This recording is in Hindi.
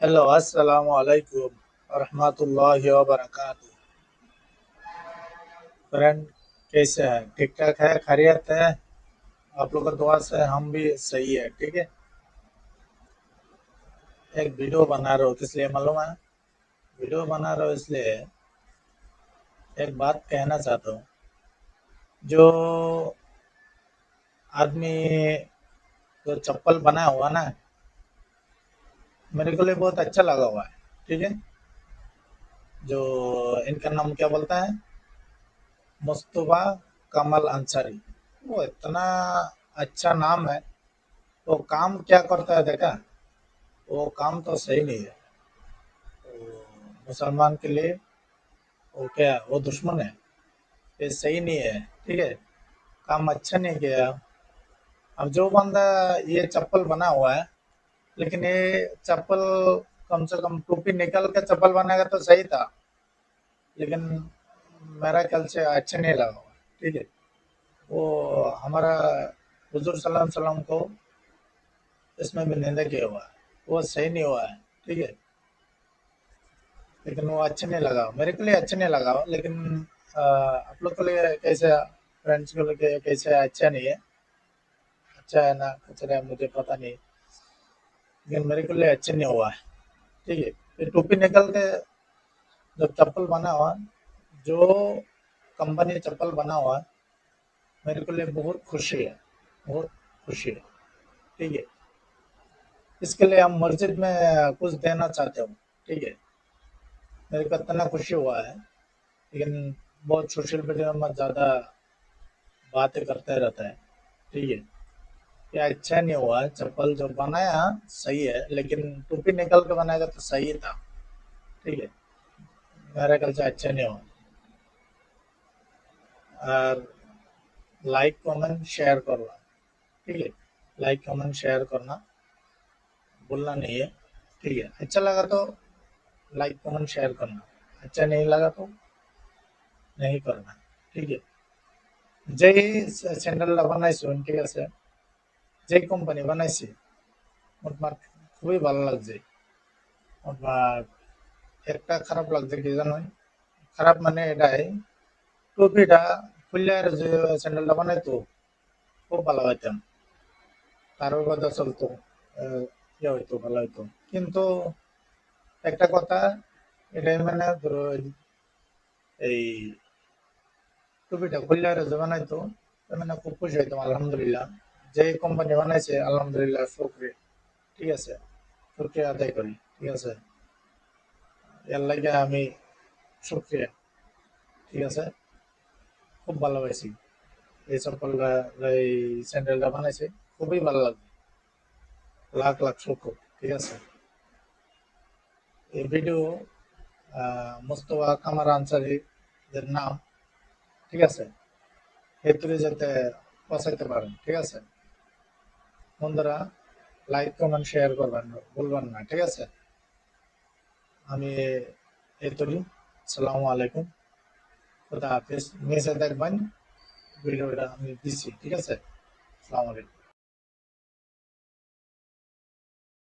हेलो अस्सलाम वालेकुम रहमतुल्लाहि व बरकातहू। फ्रेंड, कैसे है? ठीक ठाक है? खैरियत है? आप लोग का दुआ से हम भी सही है। ठीक है। एक वीडियो बना रहे हो किस लिए मालूम है? वीडियो बना रहे हो इसलिए एक बात कहना चाहता हूँ। जो आदमी जो चप्पल बनाया हुआ ना, मेरे को लिए बहुत अच्छा लगा हुआ है। ठीक है। जो इनका नाम क्या बोलता है? मुस्तफा कमल अंसारी। वो इतना अच्छा नाम है। वो काम क्या करता है देखा? वो काम तो सही नहीं है। वो मुसलमान के लिए वो क्या, वो दुश्मन है। ये सही नहीं है। ठीक है। काम अच्छा नहीं किया। अब जो बंदा ये चप्पल बना हुआ है, लेकिन ये चप्पल कम से कम टोपी निकल के चप्पल बनाएगा तो सही था। लेकिन मेरा ख्याल से अच्छा नहीं लगा हुआ। ठीक है। वो हमारा हुजूर सल्लल्लाहु अलैहि वसल्लम को इसमें भी निंदा किया हुआ है। वो सही नहीं हुआ है। ठीक है। लेकिन वो अच्छा नहीं लगा, मेरे के लिए अच्छा नहीं लगा। लेकिन आप लोग के लिए कैसे? फ्रेंड्स के लिए कैसे? अच्छा नहीं है? अच्छा है ना? अच्छा है, मुझे पता नहीं। लेकिन मेरे के लिए अच्छा नहीं हुआ है। ठीक है। ये टोपी निकल के जब चप्पल बना हुआ, जो कंपनी चप्पल बना हुआ, मेरे के लिए बहुत खुशी है। बहुत खुशी है। ठीक है। इसके लिए हम मस्जिद में कुछ देना चाहते हो। ठीक है। मेरे को इतना खुशी हुआ है। लेकिन बहुत सोशल मीडिया में ज़्यादा बातें करते रहता है। ठीक है। ये अच्छा नहीं हुआ है। चप्पल जो बनाया सही है, लेकिन टोपी निकल के बनाएगा तो सही था। ठीक है। मेरे ख्याल से अच्छा नहीं हुआ। और लाइक कमेंट शेयर करना। ठीक है। लाइक कमेंट शेयर करना भूलना नहीं है। ठीक है। अच्छा लगा तो लाइक कमेंट शेयर करना। अच्छा नहीं लगा तो नहीं करना। ठीक है। যেই স্যান্ডেলটা বানাইছো, ঠিক আছে, যেই কোম্পানি বানাইছে আমার খুবই ভালো লাগছে। আমার একটা খারাপ লাগছে কি জানো? খারাপ মানে এটাই, টুপিটা খুললে যে স্যান্ডেলটা বানাইতো খুব ভালো হইতাম। তারও কথা চলতো, ইয়ে হইতো, ভালো হইতো। কিন্তু একটা কথা, এটাই মানে ধরো এই টুপিটা খুললে যে বানাইতো, মানে খুব খুশি হইতাম আলহামদুলিল্লাহ। যে কোম্পানি বানাইছে আলহামদুলিল্লাহ শুকরিয়া। ঠিক আছে। শুকরিয়া আদায় করি। ঠিক আছে। এর লাগে আমি শুকরিয়া। ঠিক আছে। খুব ভালোবাসি এই চপ্পলটা, এই স্যান্ডেলটা বানাইছে। খুবই ভালো লাগবে। লাখ লাখ শুকর। ঠিক আছে। এই ভিডিও মোস্তফা কামাল আনসারী এর নাম, ঠিক আছে, ভেতরে যেতে পৌঁছাইতে পারেন। ঠিক আছে। বন্ধুরা, লাইক কমেন্ট শেয়ার করবেন না, ভুলবেন না। ঠিক আছে। আমি এই তরি। আসসালামু আলাইকুম। খুদা হাফিজ। নিচে দেখবেন ভিডিওটা আমি দিছি। ঠিক আছে। আসসালামু আলাইকুম।